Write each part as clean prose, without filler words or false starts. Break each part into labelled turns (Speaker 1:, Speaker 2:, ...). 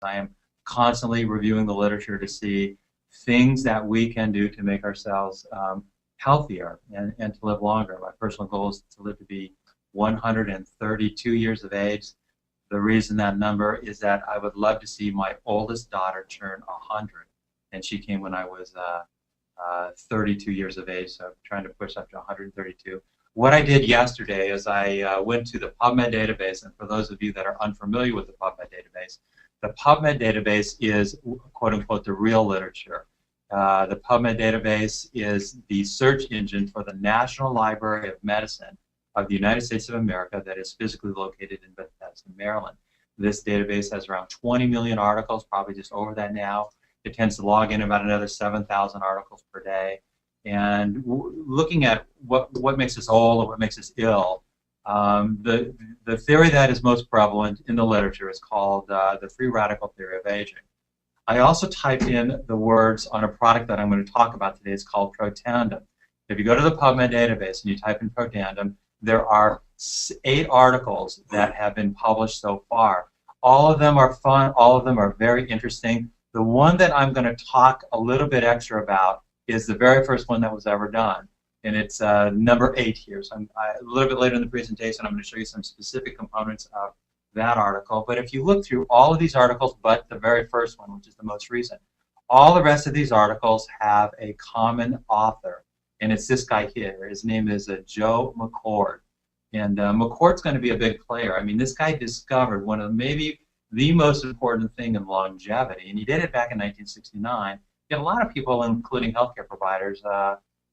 Speaker 1: I am constantly reviewing the literature to see things that we can do to make ourselves healthier and to live longer. My personal goal is to live to be 132 years of age. The reason that number is that I would love to see my oldest daughter turn 100, and she came when I was 32 years of age, so I'm trying to push up to 132. What I did yesterday is I went to the PubMed database, and for those of you that are unfamiliar with the PubMed database is, quote-unquote, the real literature. The PubMed database is the search engine for the National Library of Medicine of the United States of America that is physically located in Bethesda, Maryland. This database has around 20 million articles, probably just over that now. It tends to log in about another 7,000 articles per day. And looking at what makes us old or what makes us ill, the theory that is most prevalent in the literature is called the free radical theory of aging. I also typed in the words on a product that I'm going to talk about today. It's called Protandim. If you go to the PubMed database and you type in Protandim, there are 8 articles that have been published so far. All of them are fun. All of them are very interesting. The one that I'm going to talk a little bit extra about is the very first one that was ever done, and it's number 8 here. So a little bit later in the presentation, I'm going to show you some specific components of that article. But if you look through all of these articles, but the very first one, which is the most recent, all the rest of these articles have a common author, and it's this guy here. His name is Joe McCord, and McCord's going to be a big player. I mean, this guy discovered one of maybe the most important thing in longevity, and he did it back in 1969. Yet a lot of people, including healthcare providers,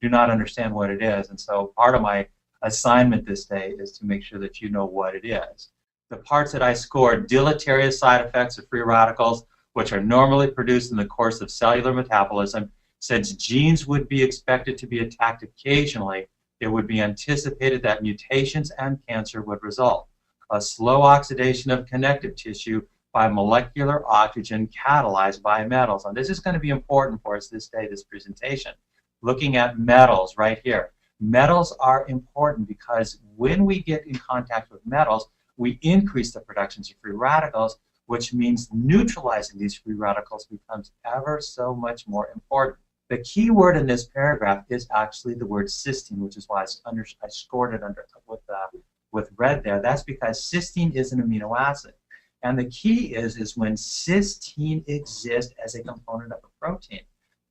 Speaker 1: do not understand what it is, and so part of my assignment this day is to make sure that you know what it is. The parts that I scored: deleterious side effects of free radicals, which are normally produced in the course of cellular metabolism. Since genes would be expected to be attacked occasionally, it would be anticipated that mutations and cancer would result. A slow oxidation of connective tissue by molecular oxygen catalyzed by metals. And this is going to be important for us this day, this presentation. Looking at metals right here. Metals are important because when we get in contact with metals, we increase the productions of free radicals, which means neutralizing these free radicals becomes ever so much more important. The key word in this paragraph is actually the word cysteine, which is why I scored it under with red there. That's because cysteine is an amino acid. And the key is when cysteine exists as a component of a protein,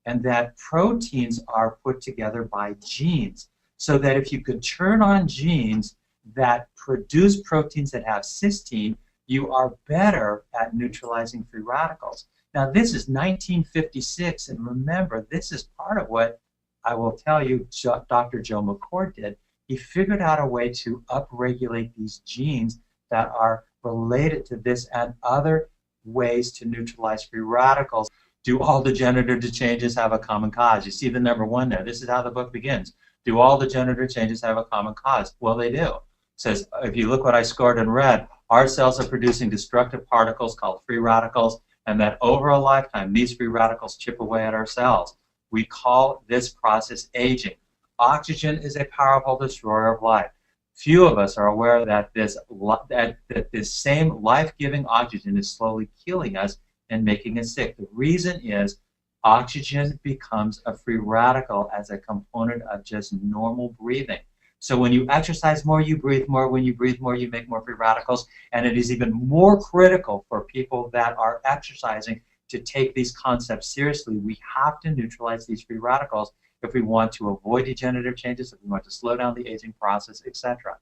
Speaker 1: and that proteins are put together by genes, so that if you could turn on genes that produce proteins that have cysteine, you are better at neutralizing free radicals. Now, this is 1956, and remember, this is part of what I will tell you Dr. Joe McCord did. He figured out a way to upregulate these genes that are related to this and other ways to neutralize free radicals. Do all degenerative changes have a common cause? You see the number 1 there. This is how the book begins. Do all degenerative changes have a common cause? Well, they do. It says, if you look what I scored in red, our cells are producing destructive particles called free radicals, and that over a lifetime, these free radicals chip away at our cells. We call this process aging. Oxygen is a powerful destroyer of life. Few of us are aware that this same life-giving oxygen is slowly killing us and making us sick. The reason is oxygen becomes a free radical as a component of just normal breathing. So when you exercise more, you breathe more. When you breathe more, you make more free radicals. And it is even more critical for people that are exercising to take these concepts seriously. We have to neutralize these free radicals if we want to avoid degenerative changes, if we want to slow down the aging process, etc.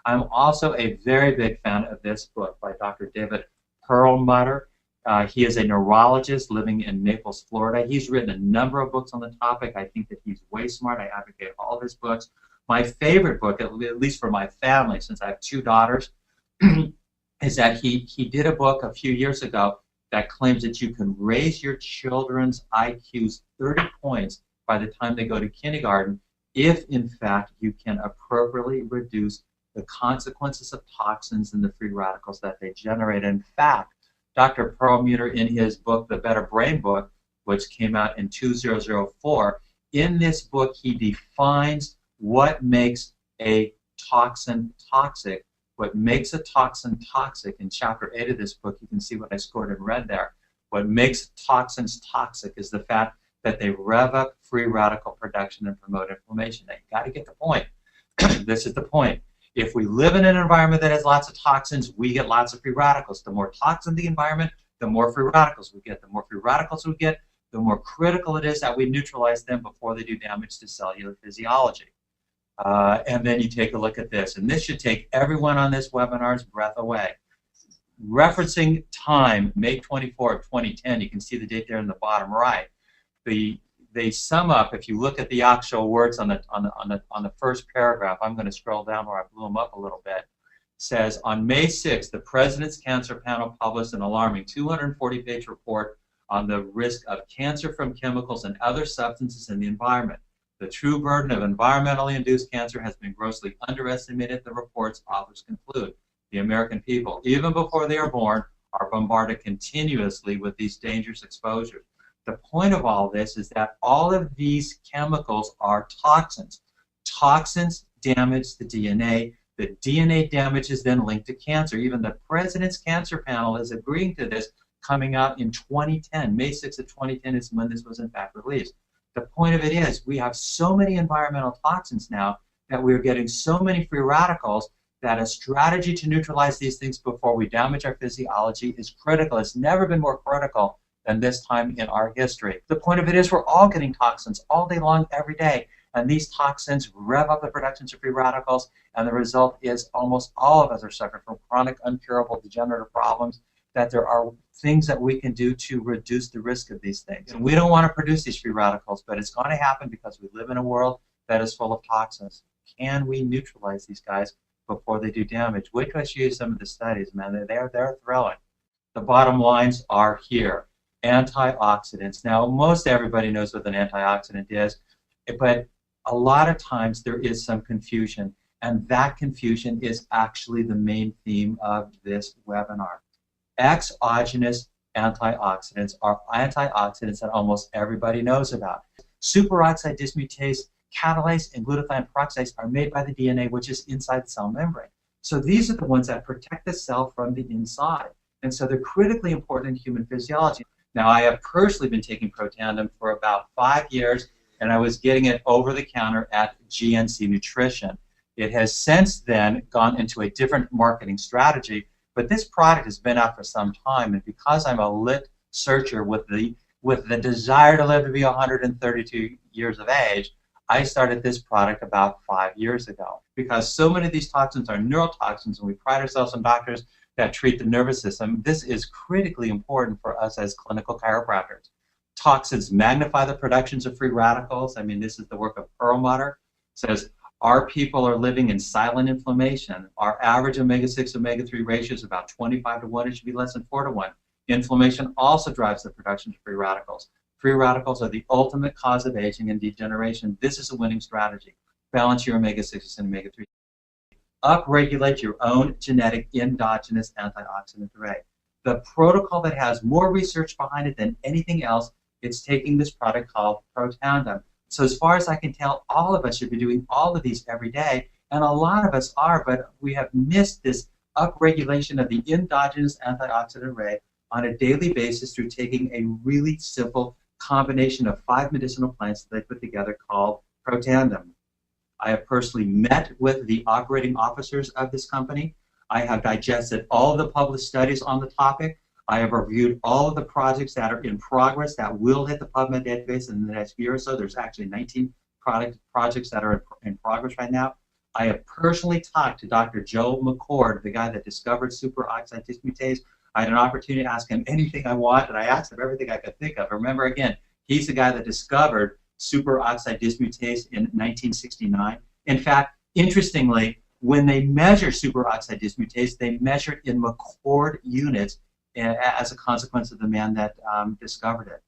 Speaker 1: I'm also a very big fan of this book by Dr. David Perlmutter. He is a neurologist living in Naples, Florida. He's written a number of books on the topic. I think that he's way smart. I advocate all of his books. My favorite book, at least for my family, since I have 2 daughters, is that he did a book a few years ago that claims that you can raise your children's IQs 30 points by the time they go to kindergarten if, in fact, you can appropriately reduce the consequences of toxins and the free radicals that they generate. In fact, Dr. Perlmutter, in his book, The Better Brain Book, which came out in 2004, in this book he defines what makes a toxin toxic. What makes a toxin toxic, in chapter 8 of this book, you can see what I scored in red there. What makes toxins toxic is the fact that they rev up free radical production and promote inflammation. Now, you got to get the point. This is the point. If we live in an environment that has lots of toxins, we get lots of free radicals. The more toxin the environment, the more free radicals we get. The more free radicals we get, the more critical it is that we neutralize them before they do damage to cellular physiology. And then you take a look at this, and this should take everyone on this webinar's breath away. Referencing time, May 24 of 2010, you can see the date there in the bottom right. They sum up, if you look at the actual words on the first paragraph, I'm going to scroll down where I blew them up a little bit, says, on May 6th, the President's Cancer Panel published an alarming 240-page report on the risk of cancer from chemicals and other substances in the environment. The true burden of environmentally induced cancer has been grossly underestimated, the report's authors conclude. The American people, even before they are born, are bombarded continuously with these dangerous exposures. The point of all this is that all of these chemicals are toxins. Toxins damage the DNA. The DNA damage is then linked to cancer. Even the President's Cancer Panel is agreeing to this, coming out in 2010. May 6th of 2010 is when this was in fact released. The point of it is we have so many environmental toxins now that we're getting so many free radicals that a strategy to neutralize these things before we damage our physiology is critical. It's never been more critical than this time in our history. The point of it is we're all getting toxins all day long, every day, and these toxins rev up the production of free radicals, and the result is almost all of us are suffering from chronic, uncurable, degenerative problems, that there are things that we can do to reduce the risk of these things. And we don't want to produce these free radicals, but it's going to happen because we live in a world that is full of toxins. Can we neutralize these guys before they do damage? Wait till I show you some of the studies, man. They're thrilling. The bottom lines are here. Antioxidants. Now, most everybody knows what an antioxidant is, but a lot of times there is some confusion, and that confusion is actually the main theme of this webinar. Exogenous antioxidants are antioxidants that almost everybody knows about. Superoxide dismutase, catalase, and glutathione peroxidase are made by the DNA, which is inside the cell membrane. So these are the ones that protect the cell from the inside, and so they're critically important in human physiology. Now, I have personally been taking Protandim for about 5 years, and I was getting it over the counter at GNC Nutrition. It has since then gone into a different marketing strategy, but this product has been out for some time, and because I'm a lit searcher with the desire to live to be 132 years of age, I started this product about 5 years ago. Because so many of these toxins are neurotoxins, and we pride ourselves on doctors that treat the nervous system, this is critically important for us as clinical chiropractors. Toxins magnify the productions of free radicals. I mean, this is the work of Perlmutter. It says, our people are living in silent inflammation. Our average omega-6, omega-3 ratio is about 25 to 1. It should be less than 4 to 1. Inflammation also drives the production of free radicals. Free radicals are the ultimate cause of aging and degeneration. This is a winning strategy. Balance your omega-6s and omega-3. Upregulate your own genetic endogenous antioxidant array. The protocol that has more research behind it than anything else, it's taking this product called Protandim. So as far as I can tell, all of us should be doing all of these every day, and a lot of us are, but we have missed this upregulation of the endogenous antioxidant array on a daily basis through taking a really simple combination of 5 medicinal plants that they put together called Protandim. I have personally met with the operating officers of this company. I have digested all of the published studies on the topic. I have reviewed all of the projects that are in progress that will hit the PubMed database in the next year or so. There's actually 19 projects that are in progress right now. I have personally talked to Dr. Joe McCord, the guy that discovered superoxide dismutase. I had an opportunity to ask him anything I want, and I asked him everything I could think of. Remember, again, he's the guy that discovered superoxide dismutase in 1969. In fact, interestingly, when they measure superoxide dismutase, they measure it in McCord units as a consequence of the man that discovered it.